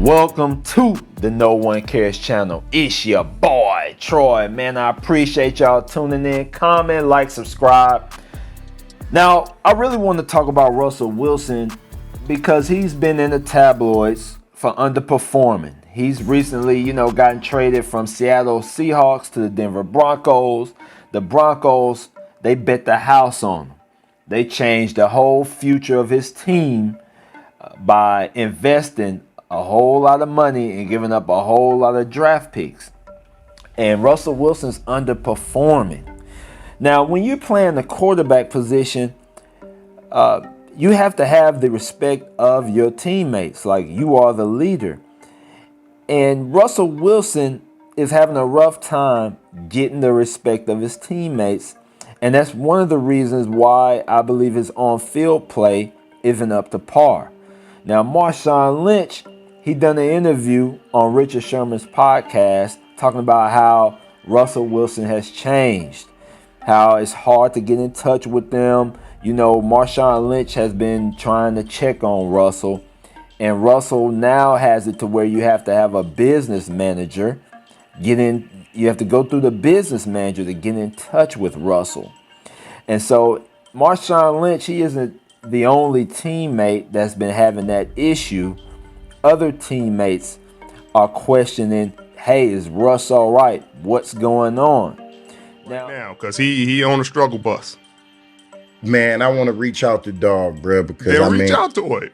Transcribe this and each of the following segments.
Welcome to the No One Cares channel. It's your boy, Troy. Man, I appreciate y'all tuning in. Comment, like, subscribe. Now, I really want to talk about Russell Wilson because he's been in the tabloids for underperforming. He's recently, gotten traded from Seattle Seahawks to the Denver Broncos. The Broncos, they bet the house on him. They changed the whole future of his team by investing a whole lot of money and giving up a whole lot of draft picks. And Russell Wilson's underperforming. Now, when you're playing the quarterback position, you have to have the respect of your teammates. Like, you are the leader. And Russell Wilson is having a rough time getting the respect of his teammates. And that's one of the reasons why I believe his on-field play isn't up to par. Now, Marshawn Lynch, he done an interview on Richard Sherman's podcast talking about how Russell Wilson has changed, how it's hard to get in touch with them. Marshawn Lynch has been trying to check on Russell, and Russell now has it to where you have to have a business manager you have to go through the business manager to get in touch with Russell. And so Marshawn Lynch, he isn't the only teammate that's been having that issue. Other teammates are questioning, hey, is Russ all right? What's going on? Now, because he on a struggle bus. Man, I want to reach out to dog, bro, because reach out to it.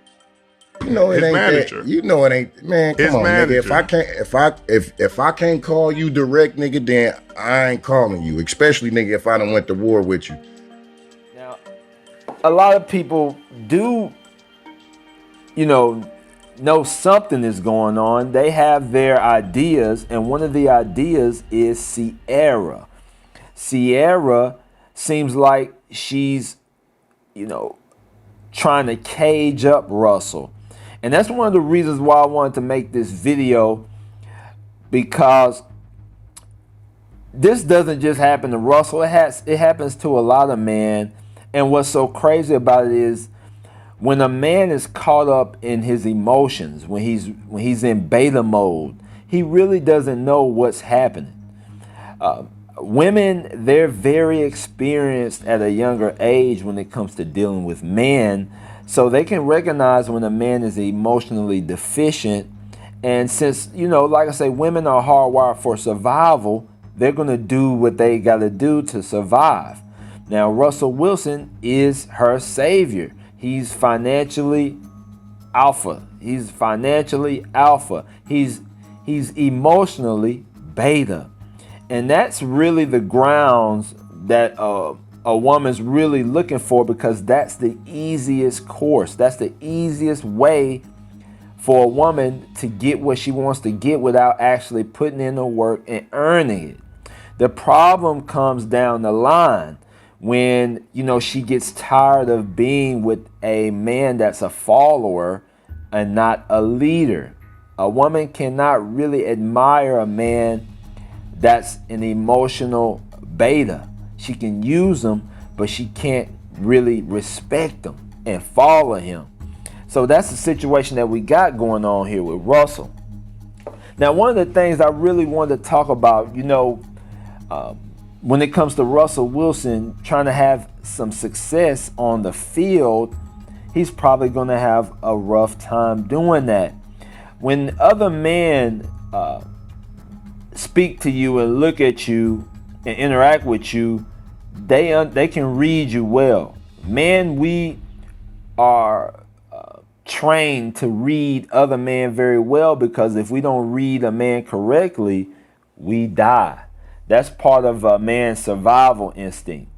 It ain't manager. That. It ain't. Man, come on, manager. Nigga. If I can't call you direct, nigga, then I ain't calling you. Especially, nigga, if I done went to war with you. Now, a lot of people do, know something is going on. They have their ideas, and one of the ideas is Ciara. Ciara seems like she's, trying to cage up Russell. And that's one of the reasons why I wanted to make this video, because this doesn't just happen to Russell. It happens to a lot of men. And what's so crazy about it is when a man is caught up in his emotions, when he's in beta mode, he really doesn't know what's happening. Women, they're very experienced at a younger age when it comes to dealing with men, so they can recognize when a man is emotionally deficient. And since, like I say, women are hardwired for survival, they're going to do what they got to do to survive. Now, Russell Wilson is her savior. He's financially alpha. He's emotionally beta. And that's really the grounds that a woman's really looking for, because that's the easiest course. That's the easiest way for a woman to get what she wants to get without actually putting in the work and earning it. The problem comes down the line when, she gets tired of being with a man that's a follower and not a leader. A woman cannot really admire a man that's an emotional beta. She can use him, but she can't really respect him and follow him. So that's the situation that we got going on here with Russell. Now, one of the things I really wanted to talk about, when it comes to Russell Wilson trying to have some success on the field, he's probably going to have a rough time doing that. When other men speak to you and look at you and interact with you, they can read you well. Men, we are trained to read other men very well, because if we don't read a man correctly, we die. That's part of a man's survival instinct.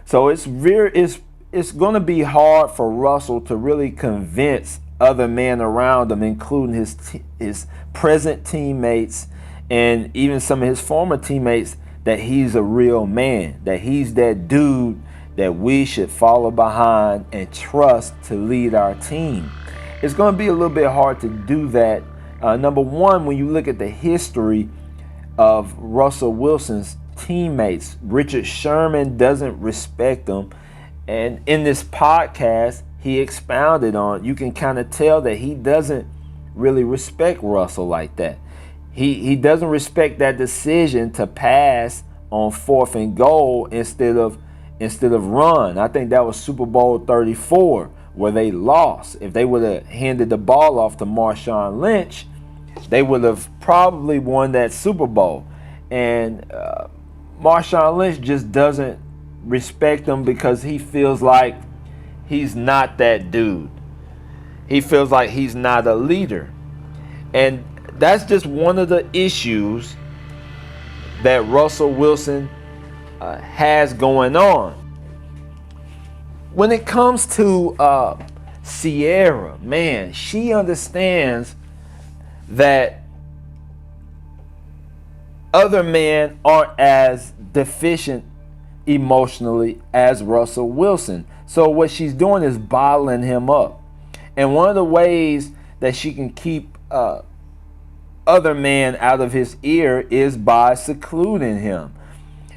So it's going to be hard for Russell to really convince other men around him, including his present teammates and even some of his former teammates, that he's a real man, that he's that dude that we should follow behind and trust to lead our team. It's going to be a little bit hard to do that. Number one, when you look at the history of Russell Wilson's teammates, Richard Sherman doesn't respect them. And in this podcast, he expounded on, you can kind of tell that he doesn't really respect Russell like that. He doesn't respect that decision to pass on 4th and goal instead of run. I think that was Super Bowl 34 where they lost. If they would have handed the ball off to Marshawn Lynch, they would have probably won that Super Bowl. And Marshawn Lynch just doesn't respect him because he feels like he's not that dude. He feels like he's not a leader. And that's just one of the issues that Russell Wilson has going on. When it comes to Ciara, man, she understands that other men aren't as deficient emotionally as Russell Wilson. So what she's doing is bottling him up. And one of the ways that she can keep other men out of his ear is by secluding him.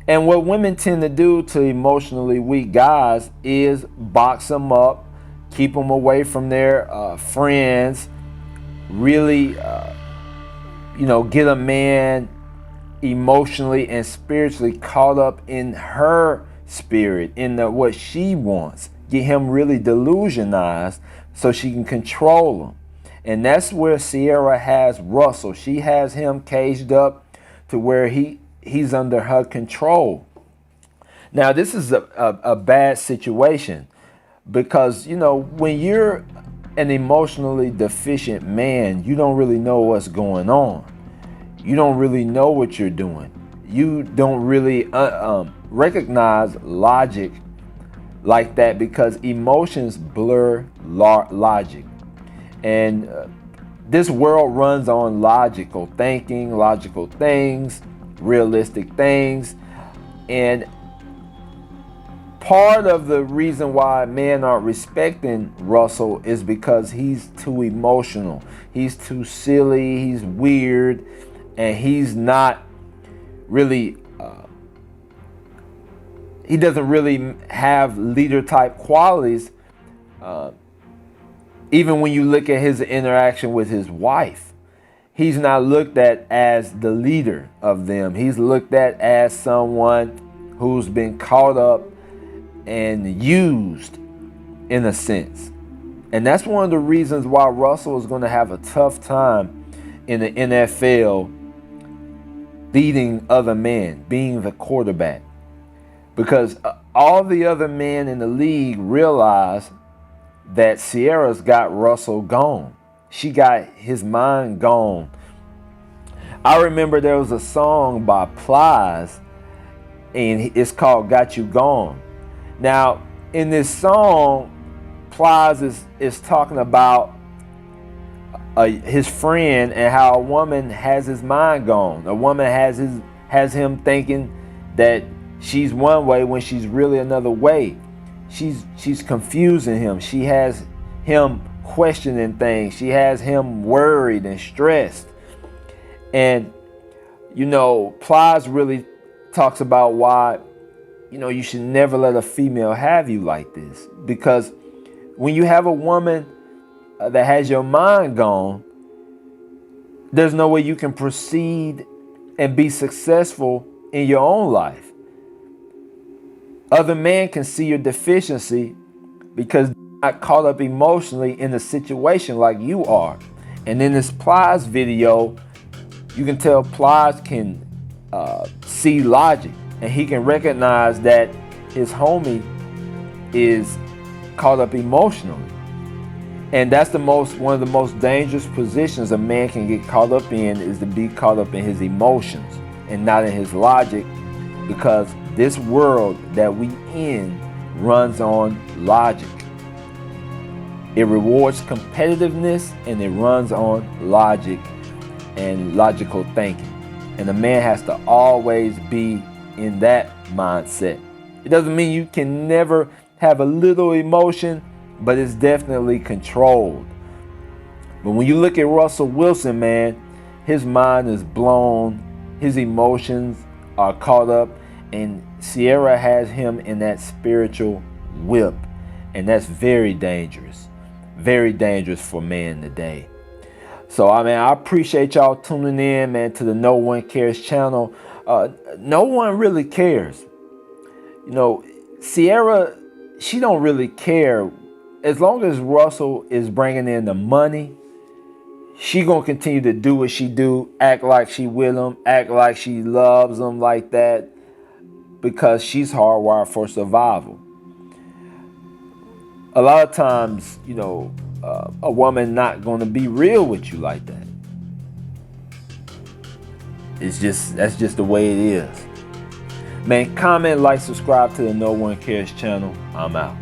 And what women tend to do to emotionally weak guys is box them up, keep them away from their friends, really, get a man emotionally and spiritually caught up in her spirit, in what she wants. Get him really delusionized so she can control him. And that's where Ciara has Russell. She has him caged up to where he's under her control. Now, this is a bad situation because, when you're an emotionally deficient man, you don't really know what's going on. You don't really know what you're doing. You don't really recognize logic like that because emotions blur logic. And this world runs on logical thinking, logical things, realistic things. And part of the reason why men aren't respecting Russell is because he's too emotional. He's too silly. He's weird. And he's not really, he doesn't really have leader type qualities. Even when you look at his interaction with his wife, he's not looked at as the leader of them. He's looked at as someone who's been caught up and used in a sense. And that's one of the reasons why Russell is going to have a tough time in the NFL leading other men, being the quarterback. Because all the other men in the league realize that Ciara's got Russell gone. She got his mind gone. I remember there was a song by Plies, and it's called Got You Gone. Now, in this song, Plies is talking about his friend and how a woman has his mind gone. A woman has him thinking that she's one way when she's really another way. She's confusing him. She has him questioning things. She has him worried and stressed. And, Plies really talks about why, you should never let a female have you like this. Because when you have a woman that has your mind gone, there's no way you can proceed and be successful in your own life. Other men can see your deficiency because they're not caught up emotionally in a situation like you are. And in this Plies video, you can tell Plies can see logic, and he can recognize that his homie is caught up emotionally. And that's one of the most dangerous positions a man can get caught up in, is to be caught up in his emotions and not in his logic, because this world that we in runs on logic. It rewards competitiveness and it runs on logic and logical thinking. And a man has to always be in that mindset. It doesn't mean you can never have a little emotion, but it's definitely controlled. But when you look at Russell Wilson, man, his mind is blown, his emotions are caught up, and Ciara has him in that spiritual whip. And that's very dangerous for men today. So I mean, I appreciate y'all tuning in, man, to the No One Cares channel. No one really cares. You know, Ciara, she don't really care. As long as Russell is bringing in the money, she gonna continue to do what she do, act like she with him, act like she loves him like that, because she's hardwired for survival. A lot of times, you know, a woman not gonna be real with you like that. That's just the way it is. Man, comment, like, subscribe to the No One Cares channel. I'm out.